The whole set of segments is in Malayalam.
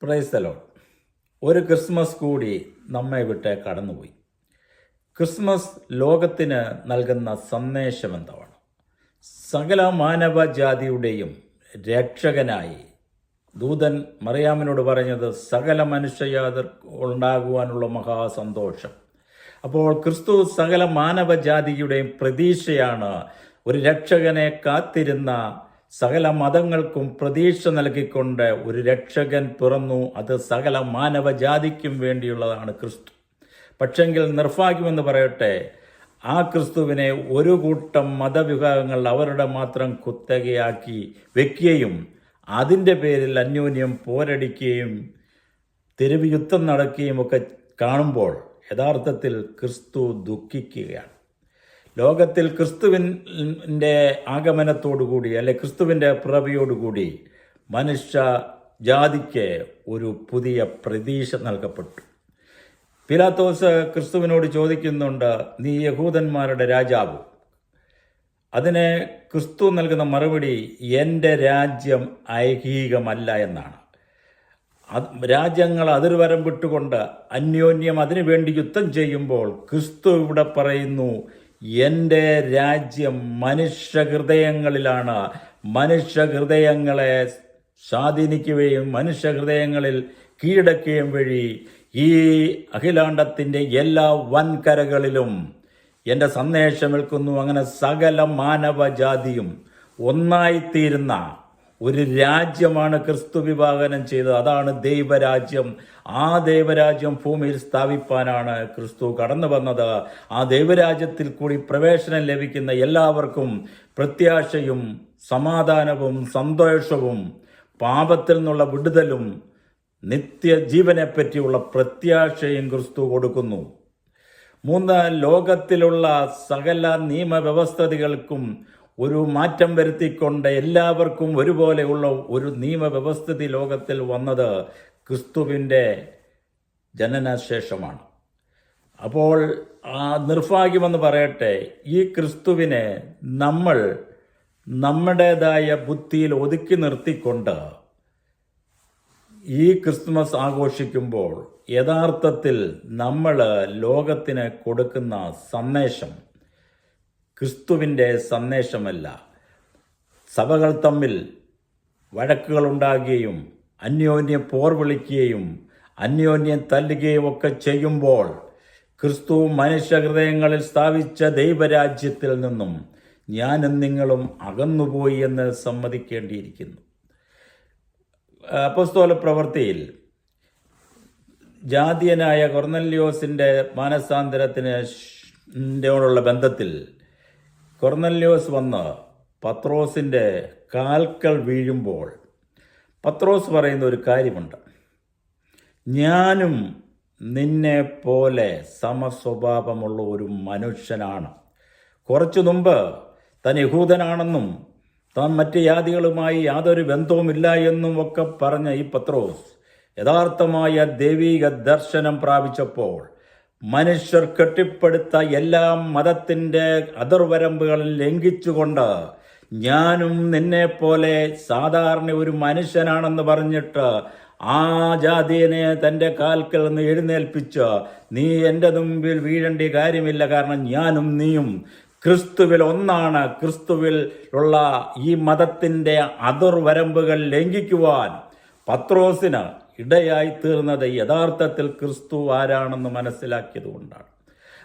Praise the Lord. ഒരു ക്രിസ്മസ് കൂടി നമ്മെ വിട്ട് കടന്നുപോയി. ക്രിസ്മസ് ലോകത്തിന് നൽകുന്ന സന്ദേശം എന്താണ്? സകല മാനവജാതിയുടെയും രക്ഷകനായി ദൂതൻ മറിയാമിനോട് പറഞ്ഞത് സകല മനുഷ്യജാതി ഉണ്ടാകുവാനുള്ള മഹാസന്തോഷം. അപ്പോൾ ക്രിസ്തു സകല മാനവജാതിയുടെയും പ്രതീക്ഷയാണ്. ഒരു രക്ഷകനെ കാത്തിരുന്ന സകല മതങ്ങൾക്കും പ്രതീക്ഷ നൽകിക്കൊണ്ട് ഒരു രക്ഷകൻ പിറന്നു. അത് സകല മാനവജാതിക്കും വേണ്ടിയുള്ളതാണ് ക്രിസ്തു. പക്ഷെങ്കിൽ നിർഭാഗ്യമെന്ന് പറയട്ടെ, ആ ക്രിസ്തുവിനെ ഒരു കൂട്ടം മതവിഭാഗങ്ങൾ അവരുടെ മാത്രം കുത്തകയാക്കി വെക്കുകയും അതിൻ്റെ പേരിൽ അന്യോന്യം പോരടിക്കുകയും തെരുവ് യുദ്ധം നടക്കുകയും ഒക്കെ കാണുമ്പോൾ യഥാർത്ഥത്തിൽ ക്രിസ്തു ദുഃഖിക്കുകയാണ്. ലോകത്തിൽ ക്രിസ്തുവിൻ്റെ ആഗമനത്തോടുകൂടി അല്ലെ ക്രിസ്തുവിൻ്റെ പിറവിയോടുകൂടി മനുഷ്യ ജാതിക്ക് ഒരു പുതിയ പ്രതീക്ഷ നൽകപ്പെട്ടു. പിലാത്തോസ് ക്രിസ്തുവിനോട് ചോദിക്കുന്നുണ്ട്, നീ യഹൂദന്മാരുടെ രാജാവ്? അതിന് ക്രിസ്തു നൽകുന്ന മറുപടി, എൻ്റെ രാജ്യം ഐഹികമല്ല എന്നാണ്. രാജ്യങ്ങൾ അതിർവരം വിട്ടുകൊണ്ട് അന്യോന്യം അതിനുവേണ്ടി യുദ്ധം ചെയ്യുമ്പോൾ ക്രിസ്തു ഇവിടെ പറയുന്നു, എൻ്റെ രാജ്യം മനുഷ്യഹൃദയങ്ങളിലാണ്. മനുഷ്യഹൃദയങ്ങളെ സ്വാധീനിക്കുകയും മനുഷ്യഹൃദയങ്ങളിൽ കീഴടക്കുകയും വഴി ഈ അഖിലാണ്ടത്തിൻ്റെ എല്ലാ വൻകരകളിലും എൻ്റെ സന്ദേശം ഏൽക്കുന്നു. അങ്ങനെ സകല മാനവജാതിയും ഒന്നായിത്തീരുന്ന ഒരു രാജ്യമാണ് ക്രിസ്തു വിഭാവനം ചെയ്തത്. അതാണ് ദൈവരാജ്യം. ആ ദൈവരാജ്യം ഭൂമിയിൽ സ്ഥാപിപ്പാനാണ് ക്രിസ്തു കടന്നു വന്നത്. ആ ദൈവരാജ്യത്തിൽ കൂടി പ്രവേശനം ലഭിക്കുന്ന എല്ലാവർക്കും പ്രത്യാശയും സമാധാനവും സന്തോഷവും പാപത്തിൽ നിന്നുള്ള വിടുതലും നിത്യജീവനെ പറ്റിയുള്ള പ്രത്യാശയും ക്രിസ്തു കൊടുക്കുന്നു. 3, ലോകത്തിലുള്ള സകല നിയമവ്യവസ്ഥിതികൾക്കും ഒരു മാറ്റം വരുത്തിക്കൊണ്ട് എല്ലാവർക്കും ഒരുപോലെയുള്ള ഒരു നിയമവ്യവസ്ഥിതി ലോകത്തിൽ വന്നത് ക്രിസ്തുവിൻ്റെ ജനനശേഷമാണ്. അപ്പോൾ നിർഭാഗ്യമെന്ന് പറയട്ടെ, ഈ ക്രിസ്തുവിനെ നമ്മൾ നമ്മുടേതായ ബുദ്ധിയിൽ ഒതുക്കി നിർത്തിക്കൊണ്ട് ഈ ക്രിസ്മസ് ആഘോഷിക്കുമ്പോൾ യഥാർത്ഥത്തിൽ നമ്മൾ ലോകത്തിന് കൊടുക്കുന്ന സന്ദേശം ക്രിസ്തുവിൻ്റെ സന്ദേശമല്ല. സഭകൾ തമ്മിൽ വഴക്കുകളുണ്ടാകുകയും അന്യോന്യം പോർ വിളിക്കുകയും അന്യോന്യം തല്ലുകയും ഒക്കെ ചെയ്യുമ്പോൾ ക്രിസ്തു മനുഷ്യഹൃദയങ്ങളിൽ സ്ഥാപിച്ച ദൈവരാജ്യത്തിൽ നിന്നും ഞാനും നിങ്ങളും അകന്നുപോയി എന്ന് സമ്മതിക്കേണ്ടിയിരിക്കുന്നു. അപ്പോസ്തല പ്രവൃത്തിയിൽ ജാതീയനായ കൊർന്നല്യോസിൻ്റെ മാനസാന്തരത്തിനോടുള്ള ബന്ധത്തിൽ കൊർന്നല്യോസ് വന്ന് പത്രോസിൻ്റെ കാൽക്കൽ വീഴുമ്പോൾ പത്രോസ് പറയുന്ന ഒരു കാര്യമുണ്ട്, ഞാനും നിന്നെ പോലെ സമസ്വഭാവമുള്ള ഒരു മനുഷ്യനാണ്. കുറച്ചു മുമ്പ് താൻ യഹൂദനാണെന്നും താൻ മറ്റ് ജാതികളുമായി യാതൊരു ബന്ധവുമില്ല എന്നും ഒക്കെ പറഞ്ഞ ഈ പത്രോസ് യഥാർത്ഥമായ ദൈവിക ദർശനം പ്രാപിച്ചപ്പോൾ മനുഷ്യർ കെട്ടിപ്പടുത്ത എല്ലാ മതത്തിൻ്റെ അതിർവരമ്പുകളിൽ ലംഘിച്ചുകൊണ്ട് ഞാനും നിന്നെ പോലെ സാധാരണ ഒരു മനുഷ്യനാണെന്ന് പറഞ്ഞിട്ട് ആ ജാതിയെ തൻ്റെ കാൽക്കൽ നിന്ന് എഴുന്നേൽപ്പിച്ച് നീ എൻ്റെ മുമ്പിൽ വീഴേണ്ട കാര്യമില്ല, കാരണം ഞാനും നീയും ക്രിസ്തുവിൽ ഒന്നാണ്. ക്രിസ്തുവിൽ ഉള്ള ഈ മതത്തിൻ്റെ അതിർവരമ്പുകൾ ലംഘിക്കുവാൻ പത്രോസിന് ഇടയായി തീർന്നത് യഥാർത്ഥത്തിൽ ക്രിസ്തു ആരാണെന്ന് മനസ്സിലാക്കിയതുകൊണ്ടാണ്.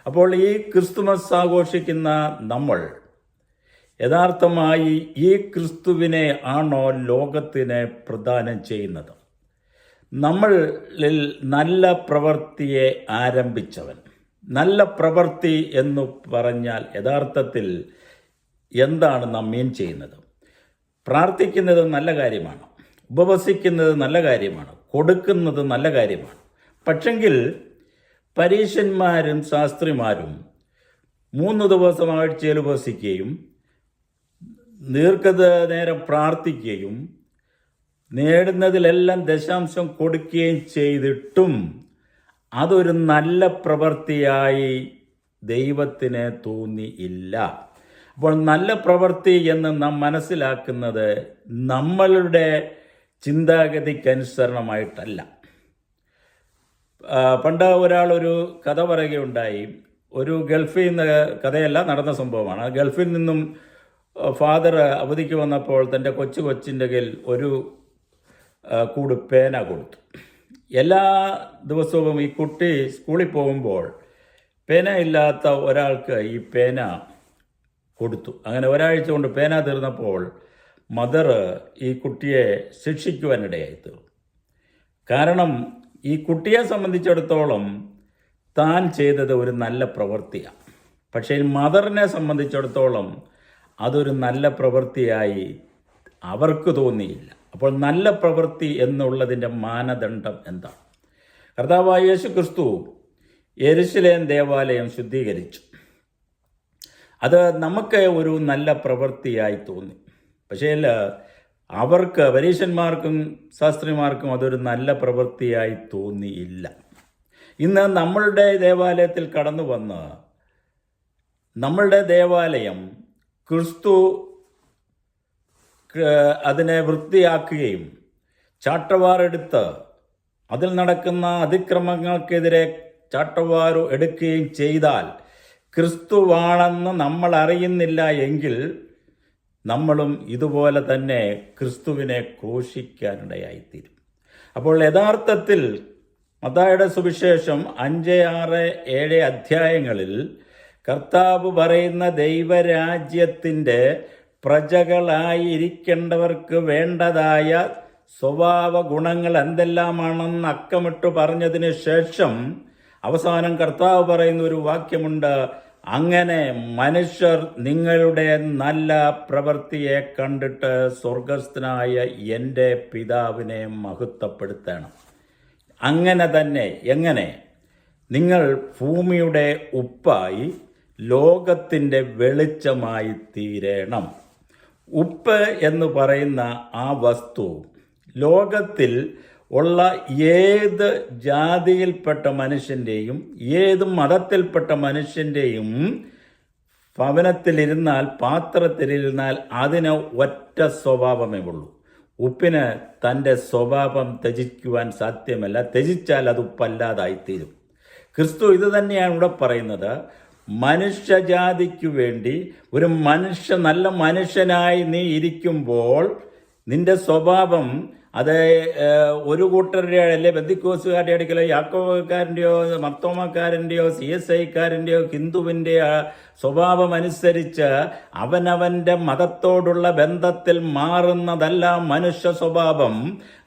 അപ്പോൾ ഈ ക്രിസ്തുമസ് ആഘോഷിക്കുന്ന നമ്മൾ യഥാർത്ഥമായി ഈ ക്രിസ്തുവിനെ ആണോ ലോകത്തിന് പ്രദാനം ചെയ്യുന്നത്? നമ്മളിൽ നല്ല പ്രവൃത്തിയെ ആരംഭിച്ചവൻ. നല്ല പ്രവൃത്തി എന്ന് പറഞ്ഞാൽ യഥാർത്ഥത്തിൽ എന്താണ് നാം മീൻ ചെയ്യുന്നത്? പ്രാർത്ഥിക്കുന്നത് നല്ല കാര്യമാണ്, ഉപവസിക്കുന്നത് നല്ല കാര്യമാണ്, കൊടുക്കുന്നത് നല്ല കാര്യമാണ്. പക്ഷെങ്കിൽ പരീശന്മാരും ശാസ്ത്രിമാരും 3 ദിവസം ആഴ്ചയിൽ ഉപവസിക്കുകയും ദീർഘനേരം പ്രാർത്ഥിക്കുകയും നേടുന്നതിലെല്ലാം ദശാംശം കൊടുക്കുകയും ചെയ്തിട്ടും അതൊരു നല്ല പ്രവൃത്തിയായി ദൈവത്തിന് തോന്നിയില്ല. അപ്പോൾ നല്ല പ്രവൃത്തി എന്ന് നാം മനസ്സിലാക്കുന്നത് നമ്മളുടെ ചിന്താഗതിക്കനുസരണമായിട്ടല്ല. പണ്ട് ഒരാളൊരു കഥ പറയുകയുണ്ടായി. ഒരു ഗൾഫിൽ നിന്ന്, കഥയല്ല നടന്ന സംഭവമാണ്, ഗൾഫിൽ നിന്നും ഫാദർ അവധിക്ക് വന്നപ്പോൾ തൻ്റെ കൊച്ചിൻ്റെ കയ്യിൽ ഒരു കൂട് പേന കൊടുത്തു. എല്ലാ ദിവസവും ഈ കുട്ടി സ്കൂളിൽ പോകുമ്പോൾ പേന ഇല്ലാത്ത ഒരാൾക്ക് ഈ പേന കൊടുത്തു. അങ്ങനെ ഒരാഴ്ച കൊണ്ട് പേന തീർന്നപ്പോൾ മദർ ഈ കുട്ടിയെ ശിക്ഷിക്കുവാനിടയായി തീർന്നു. കാരണം ഈ കുട്ടിയെ സംബന്ധിച്ചിടത്തോളം താൻ ചെയ്തത് ഒരു നല്ല പ്രവൃത്തിയാണ്. പക്ഷേ മദറിനെ സംബന്ധിച്ചിടത്തോളം അതൊരു നല്ല പ്രവൃത്തിയായി അവർക്ക് തോന്നിയില്ല. അപ്പോൾ നല്ല പ്രവൃത്തി എന്നുള്ളതിൻ്റെ മാനദണ്ഡം എന്താണ്? കർത്താവായ യേശു ക്രിസ്തു യെരുശലേം ദേവാലയം ശുദ്ധീകരിച്ചു. അത് നമുക്ക് ഒരു നല്ല പ്രവൃത്തിയായി തോന്നി. പക്ഷേ അവർക്ക്, പരീശന്മാർക്കും ശാസ്ത്രിമാർക്കും അതൊരു നല്ല പ്രവൃത്തിയായി തോന്നിയില്ല. ഇന്ന് നമ്മളുടെ ദേവാലയത്തിൽ കടന്നു വന്ന് നമ്മളുടെ ദേവാലയം ക്രിസ്തു അതിനെ വൃത്തിയാക്കുകയും ചാട്ടവാറെടുത്ത് അതിൽ നടക്കുന്ന അതിക്രമങ്ങൾക്കെതിരെ ചാട്ടവാറ് എടുക്കുകയും ചെയ്താൽ ക്രിസ്തുവാണെന്ന് നമ്മൾ അറിയുന്നില്ല എങ്കിൽ നമ്മളും ഇതുപോലെ തന്നെ ക്രിസ്തുവിനെ ക്രൂശിക്കാനിടയായിത്തീരും. അപ്പോൾ യഥാർത്ഥത്തിൽ മത്തായിയുടെ സുവിശേഷം 5, 6, 7 അധ്യായങ്ങളിൽ കർത്താവ് പറയുന്ന ദൈവരാജ്യത്തിൻ്റെ പ്രജകളായിരിക്കേണ്ടവർക്ക് വേണ്ടതായ സ്വഭാവ ഗുണങ്ങൾ എന്തെല്ലാമാണെന്ന് അക്കമിട്ട് പറഞ്ഞതിന് ശേഷം അവസാനം കർത്താവ് പറയുന്ന ഒരു വാക്യമുണ്ട്: അങ്ങനെ മനുഷ്യർ നിങ്ങളുടെ നല്ല പ്രവൃത്തിയെ കണ്ടിട്ട് സ്വർഗസ്ഥനായ എൻ്റെ പിതാവിനെ മഹത്വപ്പെടുത്തണം. അങ്ങനെ തന്നെ. എങ്ങനെ? നിങ്ങൾ ഭൂമിയുടെ ഉപ്പായി ലോകത്തിൻ്റെ വെളിച്ചമായി തീരണം. ഉപ്പ് എന്ന് പറയുന്ന ആ വസ്തു ലോകത്തിൽ ഉള്ള ഏത് ജാതിയിൽപ്പെട്ട മനുഷ്യൻ്റെയും ഏത് മതത്തിൽപ്പെട്ട മനുഷ്യൻ്റെയും ഭവനത്തിലിരുന്നാൽ, പാത്രത്തിലിരുന്നാൽ അതിന് ഒറ്റ സ്വഭാവമേ ഉള്ളൂ. ഉപ്പിന് തൻ്റെ സ്വഭാവം ത്യജിക്കുവാൻ സാധ്യമല്ല. ത്യജിച്ചാൽ അത് ഉപ്പല്ലാതായിത്തീരും. ക്രിസ്തു ഇത് തന്നെയാണ് ഇവിടെ പറയുന്നത്. മനുഷ്യജാതിക്ക് വേണ്ടി ഒരു നല്ല മനുഷ്യനായി നീ ഇരിക്കുമ്പോൾ നിന്റെ സ്വഭാവം അത് ഒരു കൂട്ടരുടെ അല്ലെ, ബന്ധിക്കോസുകാരുടെ അടുക്കലോ യാക്കോബക്കാരൻ്റെയോ മർത്തോമക്കാരൻ്റെയോ CSIക്കാരൻ്റെയോ ഹിന്ദുവിൻ്റെ സ്വഭാവം അനുസരിച്ച് അവനവൻ്റെ മതത്തോടുള്ള ബന്ധത്തിൽ മാറുന്നതല്ല മനുഷ്യ സ്വഭാവം.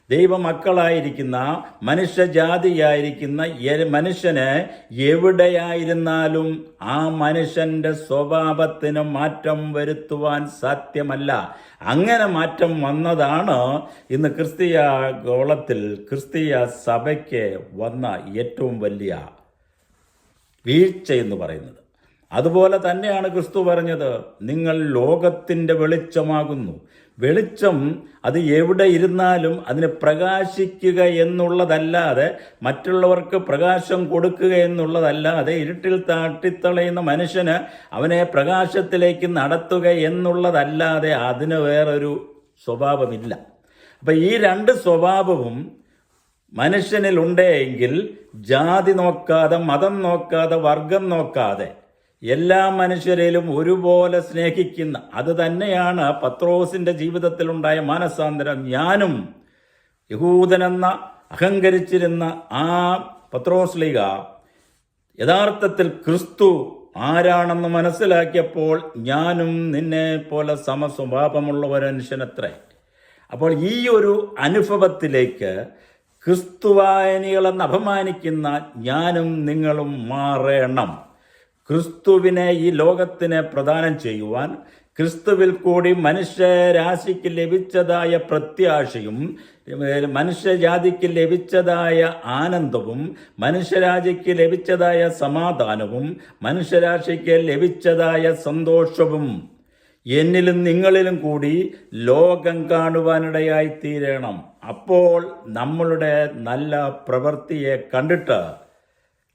ദൈവമക്കളായിരിക്കുന്ന മനുഷ്യജാതിയായിരിക്കുന്ന മനുഷ്യന് എവിടെയായിരുന്നാലും ആ മനുഷ്യൻ്റെ സ്വഭാവത്തിന് മാറ്റം വരുത്തുവാൻ സാധ്യമല്ല. അങ്ങനെ മാറ്റം വന്നതാണ് ഇന്ന് ക്രിസ്തീയ ഗോളത്തിൽ, ക്രിസ്തീയ സഭയ്ക്ക് വന്ന ഏറ്റവും വലിയ വീഴ്ച എന്ന് പറയുന്നത്. അതുപോലെ തന്നെയാണ് ക്രിസ്തു പറഞ്ഞത്, നിങ്ങൾ ലോകത്തിൻ്റെ വെളിച്ചമാകുന്നു. വെളിച്ചം അത് എവിടെ ഇരുന്നാലും അതിന് പ്രകാശിക്കുക എന്നുള്ളതല്ലാതെ, മറ്റുള്ളവർക്ക് പ്രകാശം കൊടുക്കുക എന്നുള്ളതല്ലാതെ, ഇരുട്ടിൽ തട്ടിത്തളയുന്ന മനുഷ്യന് അവനെ പ്രകാശത്തിലേക്ക് നടത്തുക എന്നുള്ളതല്ലാതെ അതിന് വേറൊരു സ്വഭാവമില്ല. അപ്പം ഈ രണ്ട് സ്വഭാവവും മനുഷ്യനിലുണ്ടെങ്കിൽ ജാതി നോക്കാതെ, മതം നോക്കാതെ, വർഗം നോക്കാതെ എല്ലാ മനുഷ്യരിലും ഒരുപോലെ സ്നേഹിക്കുന്ന, അത് തന്നെയാണ് പത്രോസിൻ്റെ ജീവിതത്തിലുണ്ടായ മാനസാന്തരം. ഞാനും യഹൂദനെന്ന അഹങ്കരിച്ചിരുന്ന ആ പത്രോസ്ലീഗ യഥാർത്ഥത്തിൽ ക്രിസ്തു ആരാണെന്ന് മനസ്സിലാക്കിയപ്പോൾ ഞാനും നിന്നെ പോലെ സമസ്വഭാവമുള്ള ഒരു മനുഷ്യനത്രേ. അപ്പോൾ ഈ ഒരു അനുഭവത്തിലേക്ക് ക്രിസ്തുവായനികളെന്ന് അപമാനിക്കുന്ന ഞാനും നിങ്ങളും മാറണം. ക്രിസ്തുവിനെ ഈ ലോകത്തിന് പ്രദാനം ചെയ്യുവാൻ, ക്രിസ്തുവിൽ കൂടി മനുഷ്യരാശിക്ക് ലഭിച്ചതായ പ്രത്യാശയും മനുഷ്യജാതിക്ക് ലഭിച്ചതായ ആനന്ദവും മനുഷ്യരാശിക്ക് ലഭിച്ചതായ സമാധാനവും മനുഷ്യരാശിക്ക് ലഭിച്ചതായ സന്തോഷവും എന്നിലും നിങ്ങളിലും കൂടി ലോകം കാണുവാനിടയായി തീരണം. അപ്പോൾ നമ്മളുടെ നല്ല പ്രവൃത്തിയെ കണ്ടിട്ട്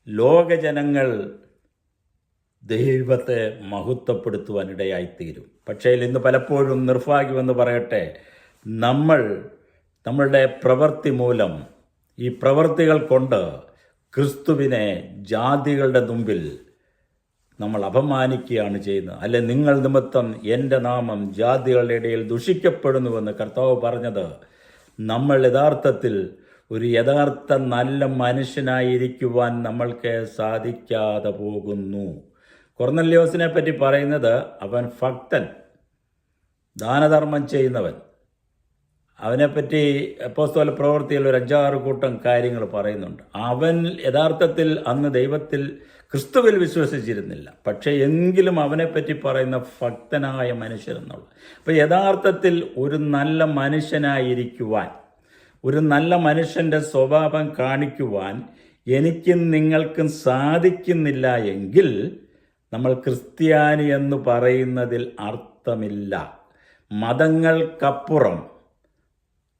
ലോകജനങ്ങൾ ദൈവത്തെ മഹത്വപ്പെടുത്തുവാനിടയായിത്തീരും. പക്ഷേ ഇന്ന് പലപ്പോഴും നിർഭാഗ്യമെന്ന് പറയട്ടെ, നമ്മൾ നമ്മളുടെ പ്രവൃത്തി മൂലം, ഈ പ്രവൃത്തികൾ കൊണ്ട് ക്രിസ്തുവിനെ ജാതികളുടെ മുമ്പിൽ നമ്മൾ അപമാനിക്കുകയാണ് ചെയ്യുന്നത്. അല്ലെ, നിങ്ങൾ നിമിത്തം എൻ്റെ നാമം ജാതികളുടെ ഇടയിൽ ദുഷിക്കപ്പെടുന്നുവെന്ന് കർത്താവ് പറഞ്ഞത് നമ്മൾ യഥാർത്ഥത്തിൽ ഒരു യഥാർത്ഥ നല്ല മനുഷ്യനായിരിക്കുവാൻ നമ്മൾക്ക് സാധിക്കാതെ പോകുന്നു. കൊർന്നല്യോസിനെ പറ്റി പറയുന്നത് അവൻ ഭക്തൻ, ദാനധർമ്മം ചെയ്യുന്നവൻ. അവനെപ്പറ്റി അപ്പോസ്തല പ്രവൃത്തിയിൽ ഒരു 5-6 കൂട്ടം കാര്യങ്ങൾ പറയുന്നുണ്ട്. അവൻ യഥാർത്ഥത്തിൽ അന്ന് ദൈവത്തിൽ ക്രിസ്തുവിൽ വിശ്വസിച്ചിരുന്നില്ല. പക്ഷേ എങ്കിലും അവനെപ്പറ്റി പറയുന്ന ഭക്തനായ മനുഷ്യരെന്നുള്ള. അപ്പോൾ യഥാർത്ഥത്തിൽ ഒരു നല്ല മനുഷ്യനായിരിക്കുവാൻ, ഒരു നല്ല മനുഷ്യൻ്റെ സ്വഭാവം കാണിക്കുവാൻ എനിക്കും നിങ്ങൾക്കും സാധിക്കുന്നില്ല എങ്കിൽ നമ്മൾ ക്രിസ്ത്യാനി എന്ന് പറയുന്നതിൽ അർത്ഥമില്ല. മതങ്ങൾക്കപ്പുറം,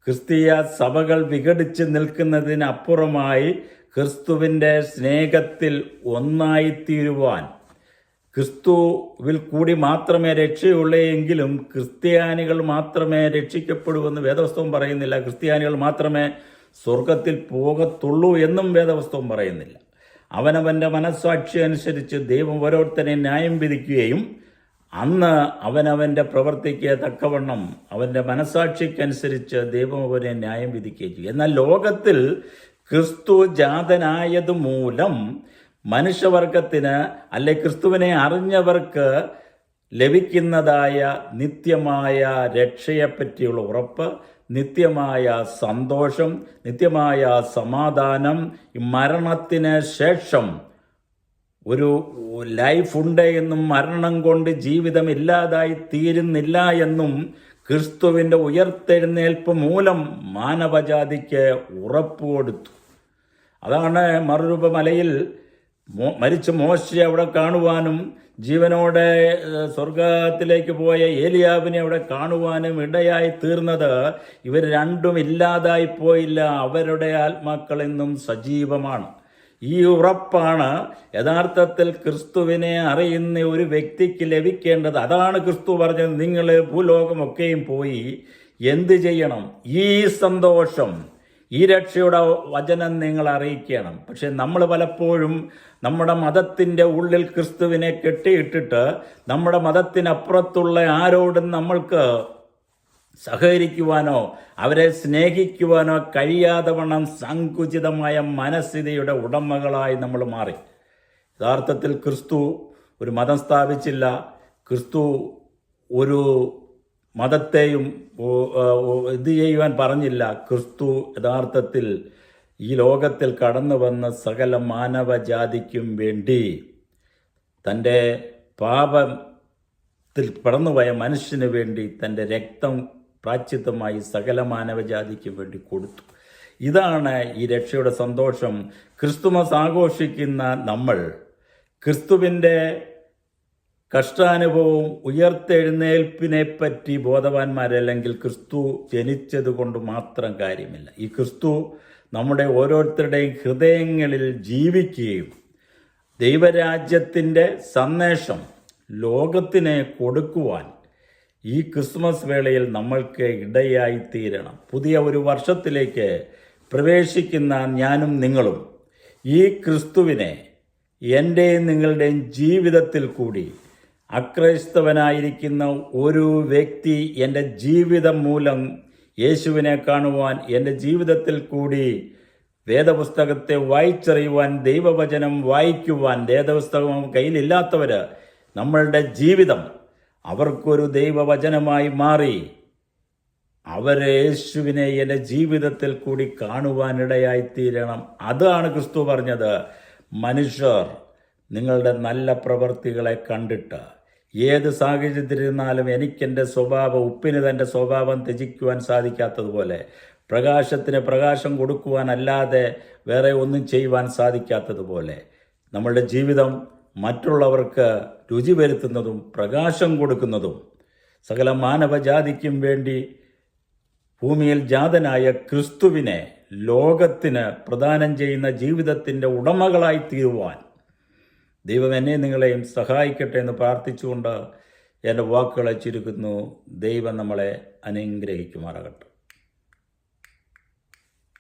ക്രിസ്തീയ സഭകൾ വിഘടിച്ച് നിൽക്കുന്നതിനപ്പുറമായി ക്രിസ്തുവിൻ്റെ സ്നേഹത്തിൽ ഒന്നായിത്തീരുവാൻ, ക്രിസ്തുവിൽ കൂടി മാത്രമേ രക്ഷയുള്ളൂ എങ്കിലും ക്രിസ്ത്യാനികൾ മാത്രമേ രക്ഷിക്കപ്പെടൂവെന്ന് വേദപുസ്തകം പറയുന്നില്ല. ക്രിസ്ത്യാനികൾ മാത്രമേ സ്വർഗത്തിൽ പോകത്തുള്ളൂ എന്നും വേദപുസ്തകം പറയുന്നില്ല. അവനവൻ്റെ മനസ്സാക്ഷി അനുസരിച്ച് ദൈവം ഓരോരുത്തരെയും ന്യായം വിധിക്കുകയും അന്ന് അവനവൻ്റെ പ്രവൃത്തിക്ക് തക്കവണ്ണം അവൻ്റെ മനസ്സാക്ഷിക്കനുസരിച്ച് ദൈവം അവനെ ന്യായം വിധിക്കുകയും ചെയ്യും. എന്നാൽ ലോകത്തിൽ ക്രിസ്തു ജാതനായത് മൂലം മനുഷ്യവർഗത്തിന്, അല്ലെ ക്രിസ്തുവിനെ അറിഞ്ഞവർക്ക് ലഭിക്കുന്നതായ നിത്യമായ രക്ഷയെപ്പറ്റിയുള്ള ഉറപ്പ്, നിത്യമായ സന്തോഷം, നിത്യമായ സമാധാനം, മരണത്തിന് ശേഷം ഒരു ലൈഫുണ്ട് എന്നും മരണം കൊണ്ട് ജീവിതം ഇല്ലാതായി തീരുന്നില്ല എന്നും ക്രിസ്തുവിൻ്റെ ഉയർത്തെഴുന്നേൽപ്പ് മൂലം മാനവജാതിക്ക് ഉറപ്പ് കൊടുത്തു. അതാണ് മറുരൂപമലയിൽ മരിച്ച മോശയെ അവിടെ കാണുവാനും ജീവനോടെ സ്വർഗത്തിലേക്ക് പോയ ഏലിയാവിനെ അവിടെ കാണുവാനും ഇടയായി തീർന്നത്. ഇവർ രണ്ടും ഇല്ലാതായി പോയില്ല, അവരുടെ ആത്മാക്കൾ എന്നും സജീവമാണ്. ഈ ഉറപ്പാണ് യഥാർത്ഥത്തിൽ ക്രിസ്തുവിനെ അറിയുന്ന ഒരു വ്യക്തിക്ക് ലഭിക്കേണ്ടത്. അതാണ് ക്രിസ്തു പറഞ്ഞത്, നിങ്ങൾ ഭൂലോകമൊക്കെയും പോയി എന്ത് ചെയ്യണം? ഈ സന്തോഷം, ഈ രക്ഷയുടെ വചനം നിങ്ങൾ അറിയിക്കണം. പക്ഷെ നമ്മൾ പലപ്പോഴും നമ്മുടെ മതത്തിൻ്റെ ഉള്ളിൽ ക്രിസ്തുവിനെ കെട്ടിയിട്ടിട്ട് നമ്മുടെ മതത്തിനപ്പുറത്തുള്ള ആരോടും നമ്മൾക്ക് സഹകരിക്കുവാനോ അവരെ സ്നേഹിക്കുവാനോ കഴിയാതെ വണ്ണം സങ്കുചിതമായ മനസ്ഥിതിയുടെ ഉടമകളായി നമ്മൾ മാറി. യഥാർത്ഥത്തിൽ ക്രിസ്തു ഒരു മതം സ്ഥാപിച്ചില്ല. ക്രിസ്തു ഒരു മതത്തെയും ഇത് ചെയ്യുവാൻ പറഞ്ഞില്ല. ക്രിസ്തു യഥാർത്ഥത്തിൽ ഈ ലോകത്തിൽ കടന്നു വന്ന സകല മാനവജാതിക്കും വേണ്ടി തൻ്റെ പാപത്തിൽ കടന്നുപോയ മനുഷ്യന് വേണ്ടി തൻ്റെ രക്തം പ്രാശ്ചിത്തമായി സകല മാനവജാതിക്കും വേണ്ടി കൊടുത്തു. ഇതാണ് ഈ രക്ഷയുടെ സന്തോഷം. ക്രിസ്തുമസ് ആഘോഷിക്കുന്ന നമ്മൾ ക്രിസ്തുവിൻ്റെ കഷ്ടാനുഭവവും ഉയർത്തെഴുന്നേൽപ്പിനെ പറ്റി ബോധവാന്മാരല്ലെങ്കിൽ ക്രിസ്തു ജനിച്ചത് കൊണ്ട് മാത്രം കാര്യമില്ല. ഈ ക്രിസ്തു നമ്മുടെ ഓരോരുത്തരുടെയും ഹൃദയങ്ങളിൽ ജീവിക്കുകയും ദൈവരാജ്യത്തിൻ്റെ സന്ദേശം ലോകത്തിന് കൊടുക്കുവാൻ ഈ ക്രിസ്മസ് വേളയിൽ നമ്മൾക്ക് ഇടയായിത്തീരണം. പുതിയ ഒരു വർഷത്തിലേക്ക് പ്രവേശിക്കുന്ന ഞാനും നിങ്ങളും ഈ ക്രിസ്തുവിനെ എൻ്റെയും നിങ്ങളുടെയും ജീവിതത്തിൽ കൂടി, അക്രൈസ്തവനായിരിക്കുന്ന ഒരു വ്യക്തി എൻ്റെ ജീവിതം മൂലം യേശുവിനെ കാണുവാൻ, എൻ്റെ ജീവിതത്തിൽ കൂടി വേദപുസ്തകത്തെ വായിച്ചറിയുവാൻ, ദൈവവചനം വായിക്കുവാൻ, വേദപുസ്തകം കയ്യിലില്ലാത്തവർ നമ്മളുടെ ജീവിതം അവർക്കൊരു ദൈവവചനമായി മാറി അവർ യേശുവിനെ എൻ്റെ ജീവിതത്തിൽ കൂടി കാണുവാനിടയായിത്തീരണം. അതാണ് ക്രിസ്തു പറഞ്ഞത്. മനുഷ്യർ നിങ്ങളുടെ നല്ല പ്രവൃത്തികളെ കണ്ടിട്ട് ഏത് സാഹചര്യത്തിലിരുന്നാലും എനിക്കെൻ്റെ സ്വഭാവം, ഉപ്പിന് തൻ്റെ സ്വഭാവം ത്യജിക്കുവാൻ സാധിക്കാത്തതുപോലെ, പ്രകാശത്തിന് പ്രകാശം കൊടുക്കുവാനല്ലാതെ വേറെ ഒന്നും ചെയ്യുവാൻ സാധിക്കാത്തതുപോലെ നമ്മളുടെ ജീവിതം മറ്റുള്ളവർക്ക് രുചി വരുത്തുന്നതും പ്രകാശം കൊടുക്കുന്നതും സകല മാനവജാതിക്കും വേണ്ടി ഭൂമിയിൽ ജാതനായ ക്രിസ്തുവിനെ ലോകത്തിന് പ്രദാനം ചെയ്യുന്ന ജീവിതത്തിൻ്റെ ഉടമകളായി തീരുവാൻ ദൈവം എന്നെ നിങ്ങളെയും സഹായിക്കട്ടെ എന്ന് പ്രാർത്ഥിച്ചുകൊണ്ട് എൻ്റെ വാക്കുകളെ ചുരുക്കുന്നു. ദൈവം നമ്മളെ അനുഗ്രഹിക്കുമാറാകട്ടെ.